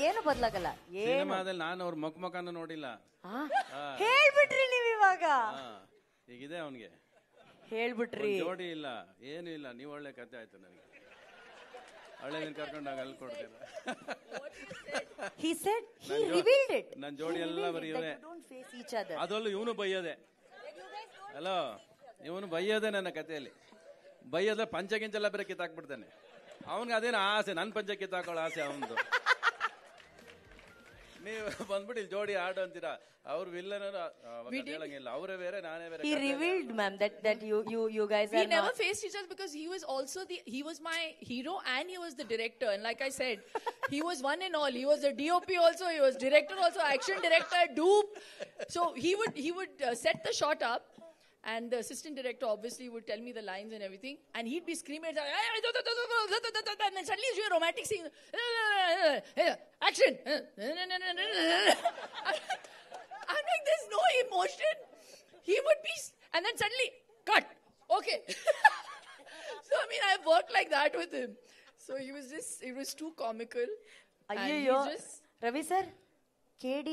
ಏನು ಬದಲಾಗಲ್ಲ. ಸಿನಿಮಾದಲ್ಲಿ ನಾನು ಅವ್ರ ಮುಖನೂ ನೋಡಿಲ್ಲ. ಹೇಳ್ಬಿಟ್ರಿ ನೀವ್ ಇವಾಗ. ಈಗಿದೆ ಅವನಿಗೆ ಹೇಳ್ಬಿಟ್ರಿ. ಜೋಡಿ ಇಲ್ಲ, ಏನು ಇಲ್ಲ. ನೀವು ಒಳ್ಳೆ ಕತೆ ಆಯ್ತು ನನಗೆ. ಹಳೆ ಕರ್ಕೊಂಡಾಗ ಅಲ್ಲಿ ಕೊಡ್ತೀರ. He said he revealed it. ನನ್ನ ಜೋಡಿ ಎಲ್ಲ ಬರೀ ಇವೇ. ಅದರಲ್ಲೂ ಇವನು ಬೈಯೋದೆ. ಹಲೋ, ಇವನು ಬೈಯೋದೆ ನನ್ನ ಕಥೆಯಲ್ಲಿ. ಬೈಯೋದ್ರೆ ಪಂಚಗಿಂಚೆಲ್ಲ ಬೇರೆ ಕಿತ್ತಾಕ್ಬಿಡ್ತಾನೆ. ಅವನಿಗೆ ಅದೇನು ಆಸೆ, ನನ್ನ ಪಂಚ ಕಿತ್ತಾಕೊಳ್ಳೋ ಆಸೆ ಅವನದು. ನೀವು ಬಂದ್ಬಿಟ್ಟು ಇಲ್ಲಿ ಜೋಡಿ ಆಡು ಅಂತೀರಾ. ಅವ್ರ ವಿಲ್ಲನ್ ಹೇಳಂಗಿಲ್ಲ, ಅವರೇ ಬೇರೆ ನಾನೇ ಬೇರೆ. He revealed, ma'am, that you guys we never faced each other because he was my hero and he was the director, and like I said, he was one and all. He was the DOP also, he was director also, action director, dupe. So he would set the shot up, and the assistant director obviously would tell me the lines and everything, and he'd be screaming, and then suddenly you a romantic scene, action. I'm like, there's no emotion. He would be, and then suddenly cut. Okay. So I mean, I've worked like that with him. So it was too comical. Ayyo, Ravi sir, KD,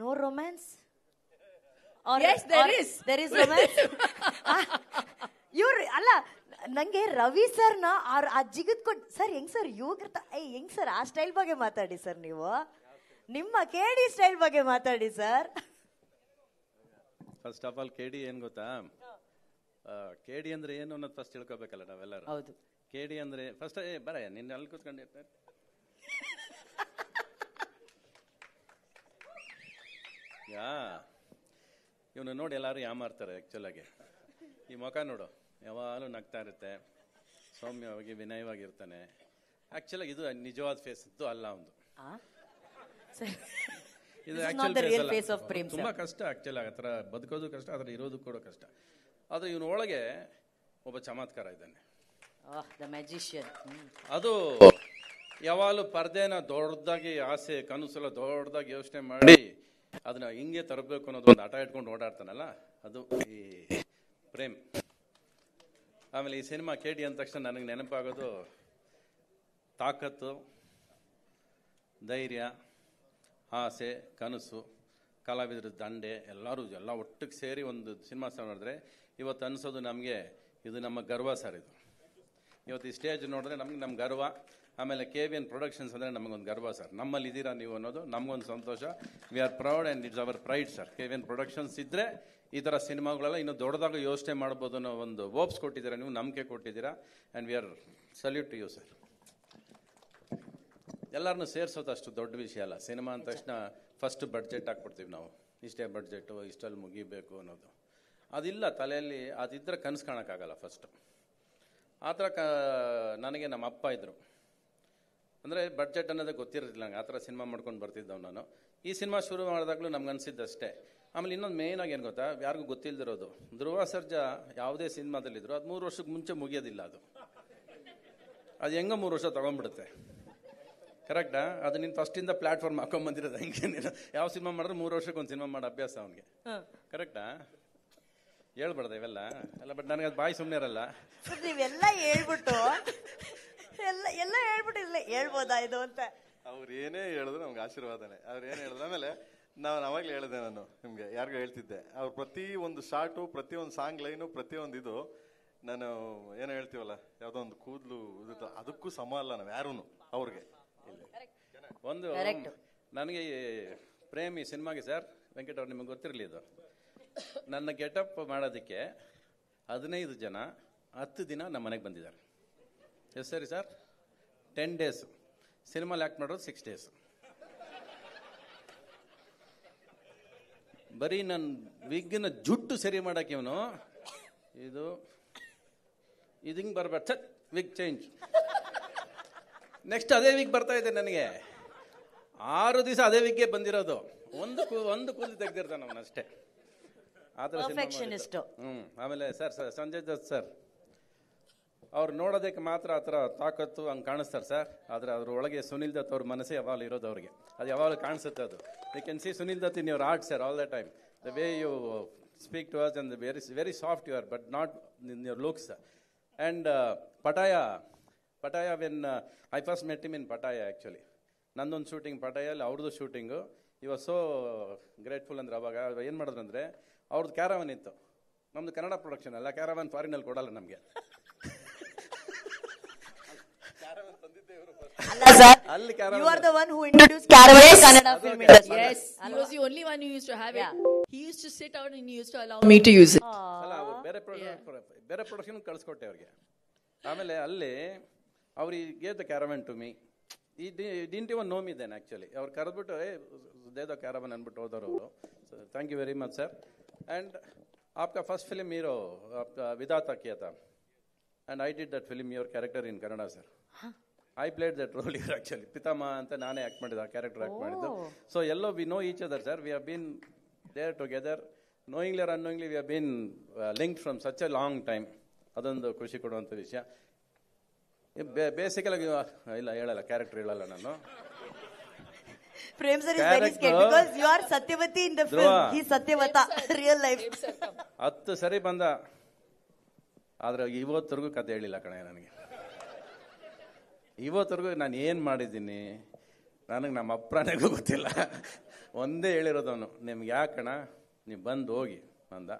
no romance? Or, yes, there is. There is romance. ಅಲ್ಲ, ನಂಗೆ Ravi sir ನ ಆ ಜಿಗದ್ ಕೊಟ್ಟು sir ಹೆಂಗ್ sir ಯುವಕೃತ ಹೆಂಗ್ sir ಆ style ಬಗ್ಗೆ ಮಾತಾಡಿ ಸರ್. ನೀವು ನಿಮ್ಮ KD ಸ್ಟೈಲ್ ಬಗ್ಗೆ ಮಾತಾಡಿ sir. First of all KD ಏನ್ ಗೊತ್ತಾ, KD ಅಂದ್ರೆ ಏನು ಅನ್ನೋದು ಫಸ್ಟ್ ತಿಳ್ಕೊಬೇಕಲ್ಲ ನಾವೆಲ್ಲರೂ. ಹೌದು. KD ಅಂದ್ರೆ ಫಸ್ಟ್ ಬರ ನಿನ್ನ ಅಲ್ಲಿ ಕೂತ್ಕೊಂಡಿರ್ತಾರೆ. ಇವನು ನೋಡಿ ಎಲ್ಲರೂ ಯಾಮಾರ್ತಾರೆ. ಆ್ಯಕ್ಚುಲ್ ಆಗಿ ಈ ಮುಖ ನೋಡು, ಯಾವಾಗಲೂ ನಗ್ತಾ ಇರುತ್ತೆ, ಸೌಮ್ಯವಾಗಿ ವಿನಯವಾಗಿರ್ತಾನೆ. ಆ್ಯಕ್ಚುಲಾಗಿ ಇದು ನಿಜವಾದ ಫೇಸ್ ಇದ್ದು ಅಲ್ಲ ಒಂದು. ಇದು ಆ್ಯಕ್ಚುಲ್ ತುಂಬ ಕಷ್ಟ. ಆ್ಯಕ್ಚುಲ್ ಆ ಥರ ಬದುಕೋದು ಕಷ್ಟ, ಅದರ ಇರೋದು ಕೂಡ ಕಷ್ಟ. ಆದರೆ ಇವನ ಒಳಗೆ ಒಬ್ಬ ಚಮತ್ಕಾರ ಇದ್ದಾನೆ, ಅದು ಯಾವಾಗಲೂ ಪರ್ದೆನ ದೊಡ್ಡದಾಗಿ ಆಸೆ ಕನಸೆಲ್ಲ ದೊಡ್ಡದಾಗಿ ಯೋಚನೆ ಮಾಡಿ ಅದನ್ನ ಹಿಂಗೆ ತರಬೇಕು ಅನ್ನೋದು ಒಂದು ಆಟ ಇಟ್ಕೊಂಡು ಓಡಾಡ್ತಾನಲ್ಲ, ಅದು ಈ ಪ್ರೇಮ್. ಆಮೇಲೆ ಈ ಸಿನಿಮಾ KD ಅಂದ ತಕ್ಷಣ ನನಗೆ ನೆನಪಾಗೋದು ತಾಕತ್ತು, ಧೈರ್ಯ, ಆಸೆ, ಕನಸು, ಕಲಾವಿದರ ದಂಡೆ ಎಲ್ಲ ಒಟ್ಟಿಗೆ ಸೇರಿ ಒಂದು ಸಿನಿಮಾ ನೋಡಿದ್ರೆ ಇವತ್ತು ಅನಿಸೋದು ನಮಗೆ ಇದು ನಮ್ಮ ಗರ್ವ ಸರ್. ಇದು ಇವತ್ತು ಈ ಸ್ಟೇಜ್ ನೋಡಿದ್ರೆ ನಮ್ಮ ಗರ್ವ. ಆಮೇಲೆ KVN ಪ್ರೊಡಕ್ಷನ್ಸ್ ಅಂದರೆ ನಮಗೊಂದು ಗರ್ವ ಸರ್. ನಮ್ಮಲ್ಲಿ ಇದ್ದೀರಾ ನೀವು ಅನ್ನೋದು ನಮಗೊಂದು ಸಂತೋಷ. We are proud and it's our pride sir. KVN productions ಇದ್ದರೆ ಈ ಥರ ಸಿನಿಮಾಗಳೆಲ್ಲ ಇನ್ನೂ ದೊಡ್ಡದಾಗಿ ಯೋಚನೆ ಮಾಡ್ಬೋದು ಅನ್ನೋ ಒಂದು ಹೋಪ್ಸ್ ಕೊಟ್ಟಿದ್ದೀರಾ, ನೀವು ನಂಬಿಕೆ ಕೊಟ್ಟಿದ್ದೀರಾ. And we are salute to you sir. ಎಲ್ಲರನ್ನೂ ಸೇರಿಸೋದು ಅಷ್ಟು ದೊಡ್ಡ ವಿಷಯ ಅಲ್ಲ. ಸಿನಿಮಾ ಅಂದ ತಕ್ಷಣ ಫಸ್ಟ್ ಬಡ್ಜೆಟ್ ಹಾಕ್ಬಿಡ್ತೀವಿ ನಾವು, ಇಷ್ಟೇ ಬಡ್ಜೆಟು, ಇಷ್ಟಲ್ಲಿ ಮುಗಿಬೇಕು ಅನ್ನೋದು. ಅದಿಲ್ಲ ತಲೆಯಲ್ಲಿ, ಅದಿದ್ದರೆ ಕನಸು ಕಾಣೋಕ್ಕಾಗಲ್ಲ ಫಸ್ಟು. ಆ ಥರ ನನಗೆ ನಮ್ಮ ಅಪ್ಪ ಇದ್ದರು. ಅಂದರೆ ಬಡ್ಜೆಟ್ ಅನ್ನೋದೇ ಗೊತ್ತಿರಲಿಲ್ಲ ನಂಗೆ. ಆ ಥರ ಸಿನಿಮಾ ಮಾಡ್ಕೊಂಡು ಬರ್ತಿದ್ದವು ನಾನು. ಈ ಸಿನಿಮಾ ಶುರು ಮಾಡಿದಾಗಲೂ ನಮ್ಗೆ ಅನಿಸಿದ್ದಷ್ಟೇ. ಆಮೇಲೆ ಇನ್ನೊಂದು ಮೇಯ್ನಾಗಿ ಏನು ಗೊತ್ತಾ, ಯಾರಿಗೂ ಗೊತ್ತಿಲ್ಲದಿರೋದು, ಧ್ರುವ ಸರ್ಜಾ ಯಾವುದೇ ಸಿನಿಮಾದಲ್ಲಿದ್ದರು ಅದು 3 ವರ್ಷಕ್ಕೆ ಮುಂಚೆ ಮುಗಿಯೋದಿಲ್ಲ. ಅದು ಹೆಂಗ 3 ವರ್ಷ ತೊಗೊಂಡ್ಬಿಡುತ್ತೆ. ಕರೆಕ್ಟಾ? ಅದು ನೀನು ಫಸ್ಟಿಂದ ಪ್ಲಾಟ್ಫಾರ್ಮ್ ಹಾಕೊಂಡ್ಬಂದಿರೋದು. ಹೆಂಗೆ ಯಾವ ಸಿನಿಮಾ ಮಾಡಿದ್ರೆ 3 ವರ್ಷಕ್ಕೆ ಒಂದು ಸಿನಿಮಾ ಮಾಡೋ ಅಭ್ಯಾಸ ಅವನಿಗೆ. ಕರೆಕ್ಟಾ? ಹೇಳ್ಬಾರ್ದ ಇವೆಲ್ಲ ಅಲ್ಲ, ಬಟ್ ನನಗೆ ಅದು ಬಾಯಿ ಸುಮ್ಮನೆ ಇರಲ್ಲ. ನೀವೆಲ್ಲ ಹೇಳ್ಬಿಟ್ಟು ಎಲ್ಲ ಹೇಳ್ಬಿಟ್ಟು ಹೇಳ್ಬೋದಾ ಇದು ಅಂತ. ಅವ್ರು ಏನೇ ಹೇಳಿದ್ರು ನಮ್ಗೆ ಆಶೀರ್ವಾದನೆ. ಅವ್ರು ಏನು ಹೇಳಿದ್ರು. ಆಮೇಲೆ ನಾನು ಅವಾಗಲೇ ಹೇಳಿದೆ, ನಾನು ನಿಮಗೆ ಯಾರಿಗೂ ಹೇಳ್ತಿದ್ದೆ, ಅವ್ರು ಪ್ರತಿ ಒಂದು ಶಾರ್ಟು, ಪ್ರತಿಯೊಂದು ಸಾಂಗ್ ಲೈನು, ಪ್ರತಿಯೊಂದು ಇದು ನಾನು ಏನೋ ಹೇಳ್ತೀವಲ್ಲ, ಯಾವುದೋ ಒಂದು ಕೂದಲು ಇದು ಅದಕ್ಕೂ ಸಮ ಅಲ್ಲ ನಾವು ಯಾರೂ ಅವ್ರಿಗೆ. ಒಂದು ನನಗೆ ಪ್ರೇಮ್ ಈ ಸಿನಿಮಾಗೆ ಸರ್ ವೆಂಕಟ್ ಅವ್ರು ನಿಮಗೆ ಗೊತ್ತಿರಲಿ, ಇದು ನನ್ನ ಗೆಟಪ್ ಮಾಡೋದಕ್ಕೆ 15 ಜನ 10 ದಿನ ನಮ್ಮ ಮನೆಗೆ ಬಂದಿದ್ದಾರೆ. ಎಸ್ ಸರಿ ಸರ್, 10 ಡೇಸ್. ಸಿನಿಮಾಲಿ ಆ್ಯಕ್ಟ್ ಮಾಡೋದು 6 ಡೇಸ್. ಬರೀ ನನ್ನ ವಿಗ್ನ ಜುಟ್ಟು ಸರಿ ಮಾಡೋಕೆ ಇವನು ಇದು ಹಿಂಗೆ ಬರ್ಬಾರ್ದು, ಸರ್ ವಿಗ್ ಚೇಂಜ್, ನೆಕ್ಸ್ಟ್ ಅದೇ ವಿಗ್ ಬರ್ತಾ ಇದೆ. ನನಗೆ 6 ದಿವಸ ಅದೇ ವಿಗ್ಗೆ ಬಂದಿರೋದು. ಒಂದು ಕೂದಲು ತೆಗ್ದಿರ್ತಾನೆ ಅವನು ಅಷ್ಟೇ. ಆ ಥರ ಆಮೇಲೆ ಸರ್ ಸಂಜಯ್ ದತ್ ಸರ್ ಅವ್ರು ನೋಡೋದಕ್ಕೆ ಮಾತ್ರ ಆ ಥರ ತಾಕತ್ತು ಹಂಗೆ ಕಾಣಿಸ್ತಾರೆ ಸರ್. ಆದರೆ ಅದ್ರ ಒಳಗೆ ಸುನಿಲ್ ದತ್ ಅವ್ರ ಮನಸ್ಸೇ ಯಾವಾಗಲೂ ಇರೋದು ಅವ್ರಿಗೆ. ಅದು ಯಾವಾಗಲೂ ಕಾಣಿಸುತ್ತೆ. ಅದು you can see Sunil Dutt in your art sir all the time. The way you speak to us and very soft you are, but not in your looks. And Pattaya when I first met him in Pattaya actually. ನಂದೊಂದು shooting ಪಟಾಯಲ್ಲಿ, ಅವ್ರದ್ದು shooting. ಇವಾಗ so grateful ಅಂದ್ರೆ ಅವಾಗ ಏನು ಮಾಡಿದ್ರು ಅಂದರೆ ಅವ್ರದ್ದು ಕ್ಯಾರವನ್ ಇತ್ತು, ನಮ್ದು ಕನ್ನಡ ಪ್ರೊಡಕ್ಷನ್ ಅಲ್ಲ, ಕ್ಯಾರವನ್ ಫಾರಿನಲ್ಲಿ ಕೊಡಲ್ಲ ನಮಗೆ. ಅಲ್ಲಿ You are the one who introduced Caravan to Kannada film industry. Yes, he was the only one who used to have it. He used to sit out and he used to allow me to use it. ಅಲ್ಲ, ಬೇರೆ production ಕಳಿಸ್ಕೊಟ್ಟೆ ಅವ್ರಿಗೆ. ಆಮೇಲೆ ಅಲ್ಲಿ ಅವ್ರಿಗೆ the caravan to me. He didn't even know me then actually. ಅವ್ರು ಕರೆದ್ಬಿಟ್ಟು ದೇದ caravan ಅಂದ್ಬಿಟ್ಟು ಹೋದವರು ಅವರು. Thank you very much sir. And आपका फर्स्ट फिल्म हीरो विधाता किया था and I did that film your character in Kannada sir. I played that role here actually. Pitama anta naane act madida, character act madiddu. So yellow we know each other sir. We have been there together, knowingly or unknowingly we have been linked from such a long time. ಅದೊಂದು ಖುಷಿ ಕೊಡುವಂಥ ವಿಷಯ. Basically ಇಲ್ಲ ಹೇಳಲ್ಲ, character ಹೇಳಲ್ಲ ನಾನು. Prem sir is very scared because you are Satyavati in the film. He is Satyavata real life. 10 ಸರಿ ಬಂದ, ಆದ್ರೆ ಇವತ್ತರೆಗೂ ಕತೆ ಹೇಳಿಲ್ಲ ಕಣೆ ನನಗೆ. ಇವತ್ತರೆಗೂ ನಾನು ಏನು ಮಾಡಿದ್ದೀನಿ ನನಗೆ ನಮ್ಮ ಅಪ್ಪನಿಗೂ ಗೊತ್ತಿಲ್ಲ. ಒಂದೇ ಹೇಳಿರೋದವನು, ನಿಮ್ಗೆ ಯಾಕಣ ನೀವು ಬಂದು ಹೋಗಿ ಅಂದ.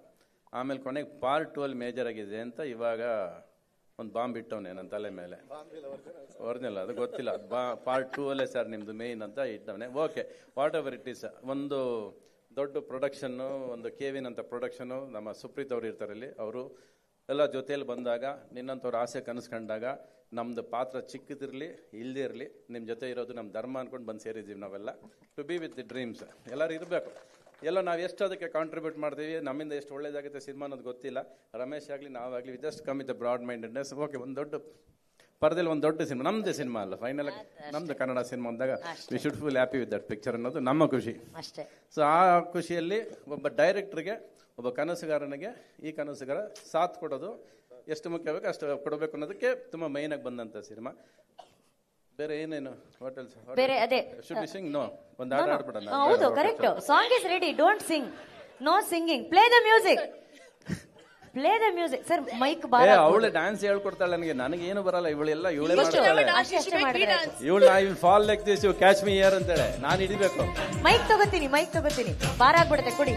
ಆಮೇಲೆ ಕೊನೆಗೆ ಪಾರ್ಟ್ 2 ಅಲ್ಲಿ ಮೇಜರ್ ಆಗಿದೆ ಅಂತ ಇವಾಗ ಒಂದು ಬಾಂಬ್ ಇಟ್ಟವನೇ ನನ್ನ ತಲೆ ಮೇಲೆ. ಒರಿಜಿನಲ್ ಅದು ಗೊತ್ತಿಲ್ಲ, ಪಾರ್ಟ್ 2 ಅಲ್ಲೇ ಸರ್ ನಿಮ್ಮದು ಮೇಯ್ನ್ ಅಂತ ಇಟ್ಟವನೇ. Okay, whatever it is. ಒಂದು ದೊಡ್ಡ ಪ್ರೊಡಕ್ಷನ್ನು, ಒಂದು ಕೆವಿನ್ ಅಂತ ಪ್ರೊಡಕ್ಷನ್ನು, ನಮ್ಮ ಸುಪ್ರೀತ್ ಅವರು ಇರ್ತಾರೆ ಇಲ್ಲಿ, ಅವರು ಎಲ್ಲ ಜೊತೆಯಲ್ಲಿ ಬಂದಾಗ, ನಿನ್ನಂಥವ್ರು ಆಸೆ ಕನಸ್ಕೊಂಡಾಗ, ನಮ್ದು ಪಾತ್ರ ಚಿಕ್ಕದಿರಲಿ ಇಲ್ಲದೇ ಇರಲಿ, ನಿಮ್ಮ ಜೊತೆ ಇರೋದು ನಮ್ಮ ಧರ್ಮ ಅಂದ್ಕೊಂಡು ಬಂದು ಸೇರಿದ್ದೀವಿ ನಾವೆಲ್ಲ. To be with the dreams ಎಲ್ಲರೂ ಇರಬೇಕು. ಎಲ್ಲ ನಾವು ಎಷ್ಟು ಅದಕ್ಕೆ ಕಾಂಟ್ರಿಬ್ಯೂಟ್ ಮಾಡ್ತೀವಿ, ನಮ್ಮಿಂದ ಎಷ್ಟು ಒಳ್ಳೇದಾಗುತ್ತೆ ಸಿನಿಮಾ ಅನ್ನೋದು ಗೊತ್ತಿಲ್ಲ. ರಮೇಶ್ ಆಗಲಿ ನಾವಾಗಲಿ we just come with broad mindedness. Okay, ಒಂದು ದೊಡ್ಡ ಪರದೆಯಲ್ಲಿ ಒಂದು ದೊಡ್ಡ ಸಿನಿಮಾ, ನಮ್ಮದೇ ಸಿನಿಮಾ ಅಲ್ಲ, ಫೈನಲ್ ಆಗಿ ನಮ್ಮದು ಕನ್ನಡ ಸಿನಿಮಾ ಅಂದಾಗ we should feel happy with that picture ಅನ್ನೋದು ನಮ್ಮ ಖುಷಿ ಅಷ್ಟೇ. ಸೊ ಆ ಖುಷಿಯಲ್ಲಿ ಒಬ್ಬ ಡೈರೆಕ್ಟ್ರಿಗೆ, ಒಬ್ಬ ಕನಸುಗಾರನಿಗೆ ಈ ಕನಸುಗಾರ ಸಾಥ್ ಕೊಡೋದು ಎಷ್ಟು ಮುಖ್ಯ ಬೇಕು ಅಷ್ಟು ಕೊಡಬೇಕು ಅನ್ನೋದಕ್ಕೆ ತುಂಬ ಮೈನಾಗಿ ಬಂದಂಥ ಸಿನಿಮಾ. ಬೇರೆ ಏನೇನು ಹೋಟೆಲ್ಸ್ ಬೇರೆ ಅದೇ ಶುಡ್ ಬಿ ಸಿಂಗ್. ನೋ, ಒಂದು ಹಾಡು ಆಡ್ಬಿಡೋಣ. ಹೌದು, correct. Song is ready, don't sing, no singing, play the music, play the music. Sir mike ಬಾರ. ಅವಳು ಡ್ಯಾನ್ಸ್ ಹೇಳ್ಕೊಡ್ತಾಳೆ ನನಗೆ, ನನಗೇನು ಬರಲ್ಲ. ಇವಳೆಲ್ಲ ಇವಳೇ ಮಾಡ್ತಾಳೆ. ಇವಳು I will fall like this, you catch me here ಅಂತೇಳೆ ನಾನು ಹಿಡಿಬೇಕು. ಮೈಕ್ ತಗೋತೀನಿ, ಬಾರ ಆಗ್ಬಿಡುತ್ತೆ, ಕೊಡಿ.